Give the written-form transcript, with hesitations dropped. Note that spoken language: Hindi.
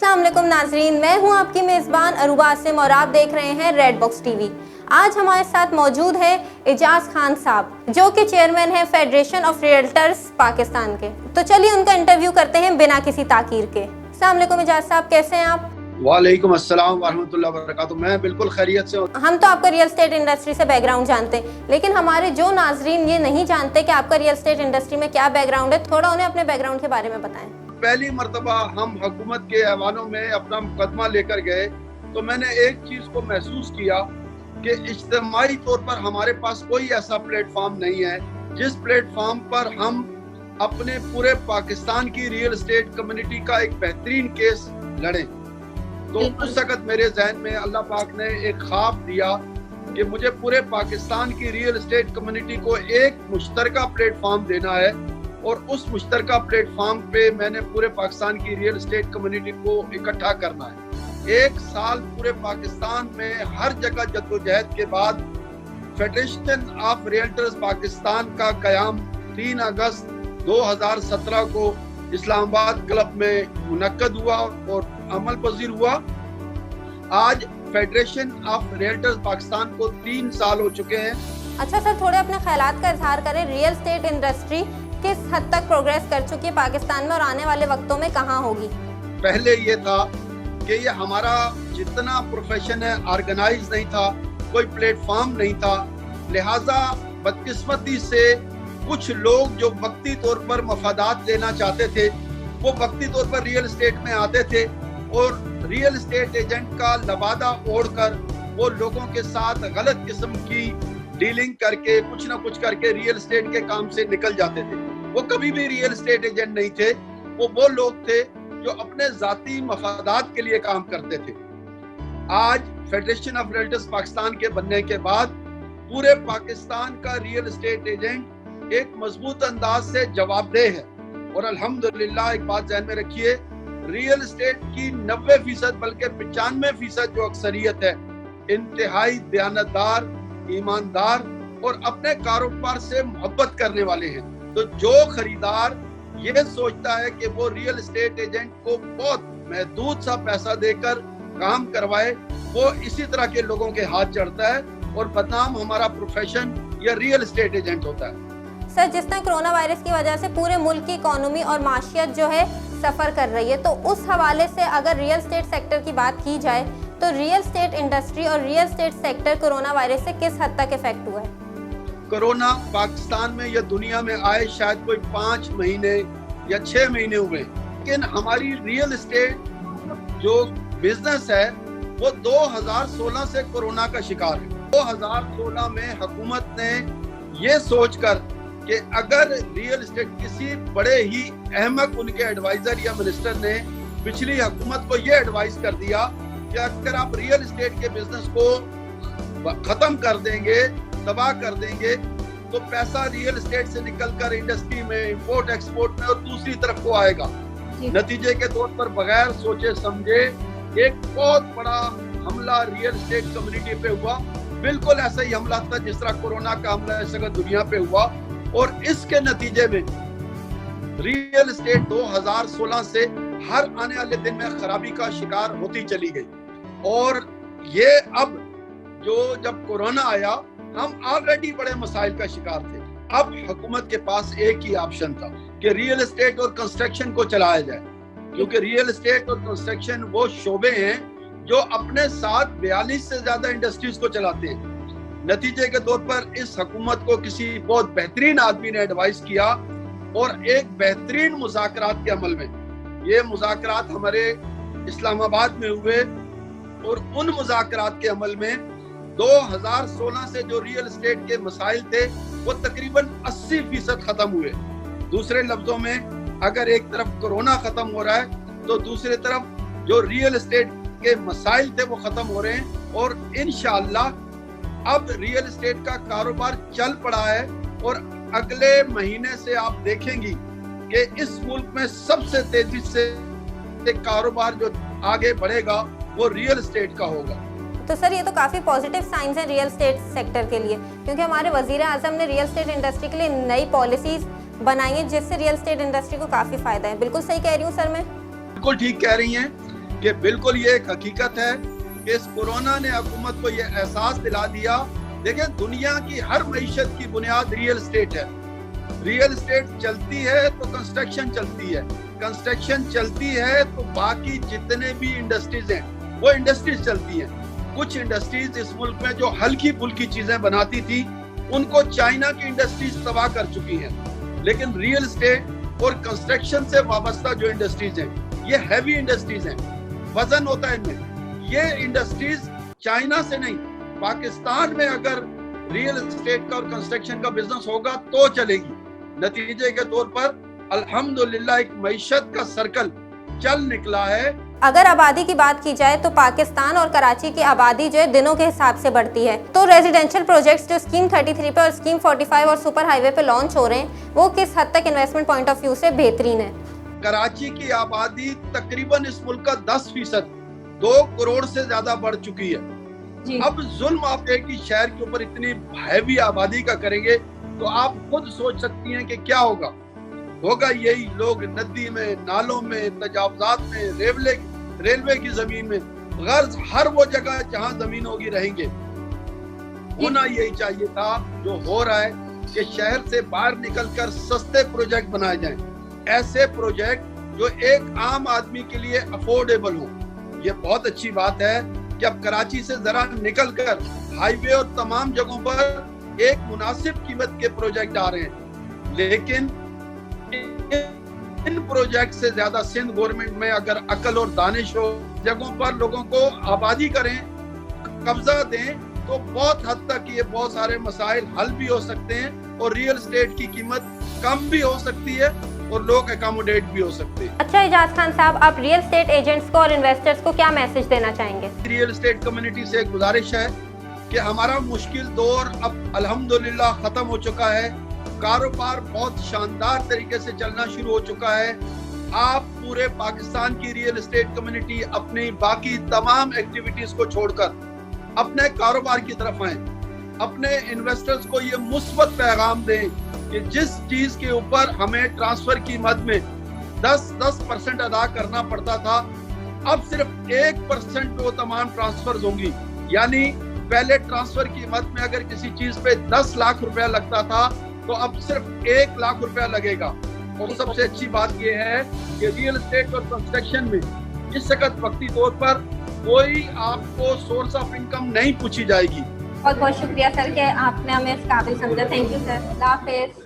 अस्सलाम वालेकुम नाजरीन, मैं हूं आपकी मेज़बान अरूबा आसिम और आप देख रहे हैं रेड बॉक्स टीवी। आज हमारे साथ मौजूद है एजाज खान साहब, जो कि चेयरमैन है फेडरेशन ऑफ रियल्टर्स पाकिस्तान के। तो चलिए उनका इंटरव्यू करते हैं बिना किसी ताकीर के। अस्सलाम वालेकुम एजाज साहब, कैसे हैं आप? वालेकुम अस्सलाम वरहमतुल्लाहि वबरकातुहू। मैं बिल्कुल खैरियत से हूँ। हम तो आपका रियल एस्टेट इंडस्ट्री से बैकग्राउंड जानते हैं, लेकिन हमारे जो नाजरीन ये नहीं जानते कि आपका रियल एस्टेट इंडस्ट्री में क्या बैकग्राउंड है, थोड़ा उन्हें अपने बैकग्राउंड के बारे में बताएं। पहली मर्तबा हम हुकूमत के ऐवानों में अपना मुकदमा लेकर गए तो मैंने एक चीज को महसूस किया कि इज्तिमाई तौर पर हमारे पास कोई ऐसा प्लेटफॉर्म नहीं है जिस प्लेटफॉर्म पर हम अपने पूरे पाकिस्तान की रियल एस्टेट कम्युनिटी का एक बेहतरीन केस लड़ें। तो उस वक्त मेरे जहन में अल्लाह पाक ने एक ख्वाब दिया कि मुझे पूरे पाकिस्तान की रियल एस्टेट कम्युनिटी को एक मुश्तरका प्लेटफॉर्म देना है और उस मुश्तरका प्लेटफॉर्म पे मैंने पूरे पाकिस्तान की रियल एस्टेट कम्युनिटी को इकट्ठा करना है। एक साल पूरे पाकिस्तान में हर जगह जद्दोजहद के बाद फेडरेशन ऑफ रियल्टर्स पाकिस्तान का कयाम 3 अगस्त 2017 को इस्लामाबाद क्लब में मुनक्कद हुआ और अमल पजीर हुआ। आज फेडरेशन ऑफ रियल्टर्स पाकिस्तान को 3 साल हो चुके हैं। अच्छा सर, थोड़े अपने ख्यालात का इजहार करें। रियल एस्टेट इंडस्ट्री किस हद तक प्रोग्रेस कर चुकी है पाकिस्तान में और आने वाले वक्तों में कहाँ होगी? पहले ये था कि ये हमारा जितना प्रोफेशन है ऑर्गेनाइज नहीं था, कोई प्लेटफॉर्म नहीं था, लिहाजा बदकिस्मती से कुछ लोग जो वक्ती तौर पर मफादात लेना चाहते थे वो वक्ती तौर पर रियल एस्टेट में आते थे और रियल एस्टेट एजेंट का लबादा ओढ़कर वो लोगों के साथ गलत किस्म की डीलिंग करके कुछ ना कुछ करके रियल एस्टेट के काम से निकल जाते थे। वो कभी भी रियल एस्टेट एजेंट नहीं थे, वो लोग थे जो अपने जाती मफादात के लिए काम करते थे। आज फेडरेशन ऑफ रियल्टर्स पाकिस्तान के बनने के बाद पूरे पाकिस्तान का रियल एस्टेट एजेंट एक मजबूत अंदाज से जवाबदेह है और अल्हम्दुलिल्लाह एक बात ध्यान में रखिए, रियल एस्टेट की 90% बल्कि 95% जो अक्सरियत है इंतहाई दयानतदार, ईमानदार और अपने कारोबार से मोहब्बत करने वाले हैं। तो जो खरीदार ये सोचता है कि वो रियल एस्टेट एजेंट को बहुत महदूद सा पैसा देकर काम करवाए, वो इसी तरह के लोगों के हाथ चढ़ता है और बदनाम हमारा प्रोफेशन या रियल एस्टेट एजेंट होता है। सर, जिस तरह कोरोना वायरस की वजह से पूरे मुल्क की इकोनॉमी और माशियत जो है सफ़र कर रही है, तो उस हवाले से अगर रियल एस्टेट सेक्टर की बात की जाए तो रियल एस्टेट इंडस्ट्री और real estate sector corona virus से किस हद तक इफेक्ट हुआ है? कोरोना पाकिस्तान में या दुनिया में आए शायद कोई 5 महीने या 6 महीने हुए, लेकिन हमारी रियल एस्टेट जो बिजनेस है वो 2016 से कोरोना का शिकार है। 2016 में हुकूमत ने ये सोचकर कि अगर रियल एस्टेट किसी बड़े ही अहमक उनके एडवाइजर या मिनिस्टर ने पिछली हुकूमत को ये एडवाइस कर दिया कि अगर आप रियल एस्टेट के बिजनेस को खत्म कर देंगे, तबाह कर देंगे, तो पैसा रियल एस्टेट से निकलकर इंडस्ट्री में, इंपोर्ट एक्सपोर्ट में और दूसरी तरफ को आएगा। नतीजे के तौर पर बगैर सोचे समझे एक बहुत बड़ा हमला रियल एस्टेट कम्युनिटी पे हुआ। बिल्कुल ऐसा ही हमला था जिस तरह कोरोना का हमला इस जगह दुनिया पे हुआ और इसके नतीजे में रियल एस्टेट 2016 से हर आने वाले दिन में खराबी का शिकार होती चली गई। और ये अब जो जब कोरोना आया हम ऑलरेडी बड़े मसाइल का शिकार थे। अब हुकूमत के पास एक ही ऑप्शन था कि रियल एस्टेट और कंस्ट्रक्शन को चलाया जाए, क्योंकि रियल एस्टेट और कंस्ट्रक्शन वो शोबे हैं जो अपने साथ 42 से ज्यादा इंडस्ट्रीज को चलाते हैं। नतीजे के तौर पर इस हुकूमत को किसी बहुत बेहतरीन आदमी ने एडवाइस किया और एक बेहतरीन मुज़ाकरात के अमल में, ये मुज़ाकरात हमारे इस्लामाबाद में हुए और उन मुज़ाकरात के अमल में 2016 से जो रियल एस्टेट के मसाइल थे वो तकरीबन 80% खत्म हुए। दूसरे लफ्जों में अगर एक तरफ कोरोना खत्म हो रहा है तो दूसरी तरफ जो रियल एस्टेट के मसाइल थे वो खत्म हो रहे हैं और इंशाअल्लाह अब रियल एस्टेट का कारोबार चल पड़ा है और अगले महीने से आप देखेंगी कि इस मुल्क में सबसे तेजी से कारोबार जो आगे बढ़ेगा वो रियल एस्टेट का होगा। तो सर, ये तो काफ़ी पॉजिटिव साइंस है रियल एस्टेट सेक्टर के लिए, क्योंकि हमारे वज़ीर आज़म ने रियल एस्टेट इंडस्ट्री के लिए नई पॉलिसीज़ बनाई है जिससे रियल एस्टेट इंडस्ट्री को काफ़ी फ़ायदा है। बिल्कुल सही कह रही हूँ सर मैं? बिल्कुल ठीक कह रही हैं। कि बिल्कुल ये एक हकीकत है कि इस कोरोना ने हुकूमत को ये एहसास दिला दिया। देखिए, दुनिया की हर मईशत की बुनियाद रियल एस्टेट है। रियल एस्टेट चलती है तो कंस्ट्रक्शन चलती है, कंस्ट्रक्शन चलती है तो बाकी जितने भी इंडस्ट्रीज हैं वो इंडस्ट्रीज चलती हैं। कुछ इंडस्ट्रीज इस मुल्क में जो हल्की फुल्की चीजें बनाती थी उनको चाइना की इंडस्ट्रीज तबाह कर चुकी हैं, लेकिन रियल एस्टेट और कंस्ट्रक्शन से वाबस्ता जो इंडस्ट्रीज हैं ये हैवी इंडस्ट्रीज हैं, वजन होता है इनमें। ये इंडस्ट्रीज चाइना से नहीं, पाकिस्तान में अगर रियल एस्टेट का और कंस्ट्रक्शन का बिजनेस होगा तो चलेगी। नतीजे के तौर पर अल्हम्दुलिल्लाह एक मईशत का सर्कल चल निकला है। अगर आबादी की बात की जाए तो पाकिस्तान और कराची की आबादी जो है दिनों के हिसाब से बढ़ती है, तो रेजिडेंशियल प्रोजेक्ट्स जो स्कीम 33 पे और स्कीम 45 और सुपर हाईवे पे लॉन्च हो रहे हैं वो किस हद तक इन्वेस्टमेंट पॉइंट ऑफ व्यू से बेहतरीन है? कराची की आबादी तकरीबन इस मुल्क का 10%, 2 करोड़ से ज्यादा बढ़ चुकी है जी। अब जुल्म आप एक ही शहर के ऊपर इतनी हैवी आबादी का करेंगे तो आप खुद सोच सकती हैं कि क्या होगा यही लोग नदी में, नालों में, तजावजात में, रेलवे की जमीन में, गर्ज हर वो जगह जहां जमीन होगी रहेंगे। होना यही चाहिए था जो हो रहा है कि शहर से बाहर निकलकर सस्ते प्रोजेक्ट बनाए जाएं, ऐसे प्रोजेक्ट जो एक आम आदमी के लिए अफोर्डेबल हो। ये बहुत अच्छी बात है कि अब कराची से जरा निकलकर हाईवे और तमाम जगहों पर एक मुनासिब कीमत के प्रोजेक्ट आ रहे हैं, लेकिन इन प्रोजेक्ट से ज्यादा सिंध गवर्नमेंट में अगर अकल और दानिश हो, जगहों पर लोगों को आबादी करें, कब्जा दें, तो बहुत हद तक ये बहुत सारे मसाइल हल भी हो सकते हैं और रियल एस्टेट की कीमत कम भी हो सकती है और लोग अकोमोडेट भी हो सकते हैं। अच्छा इजाज खान साहब, आप रियल एस्टेट एजेंट्स को और इन्वेस्टर्स को क्या मैसेज देना चाहेंगे? रियल एस्टेट कम्युनिटी से एक गुजारिश है कि हमारा मुश्किल दौर अब अल्हम्दुलिल्लाह खत्म हो चुका है, कारोबार बहुत शानदार तरीके से चलना शुरू हो चुका है। आप पूरे पाकिस्तान की रियल एस्टेट कम्युनिटी अपनी बाकी तमाम एक्टिविटीज को छोड़कर अपने कारोबार की तरफ आए, अपने इन्वेस्टर्स को ये मुस्बत पैगाम दें कि जिस चीज के ऊपर हमें ट्रांसफर की मद में 10% अदा करना पड़ता था, अब सिर्फ 1% पे वो तमाम ट्रांसफर होंगी। यानी पहले ट्रांसफर की मद में अगर किसी चीज पे 10 लाख रुपया लगता था तो अब सिर्फ 1 लाख रुपया लगेगा। और सबसे अच्छी बात यह है कि रियल एस्टेट और कंस्ट्रक्शन में इस वक्त वक्ती तौर पर कोई आपको सोर्स ऑफ इनकम नहीं पूछी जाएगी। बहुत बहुत शुक्रिया सर कि आपने हमें इस काबिल समझा। Thank you sir. अल्लाह हाफिज़।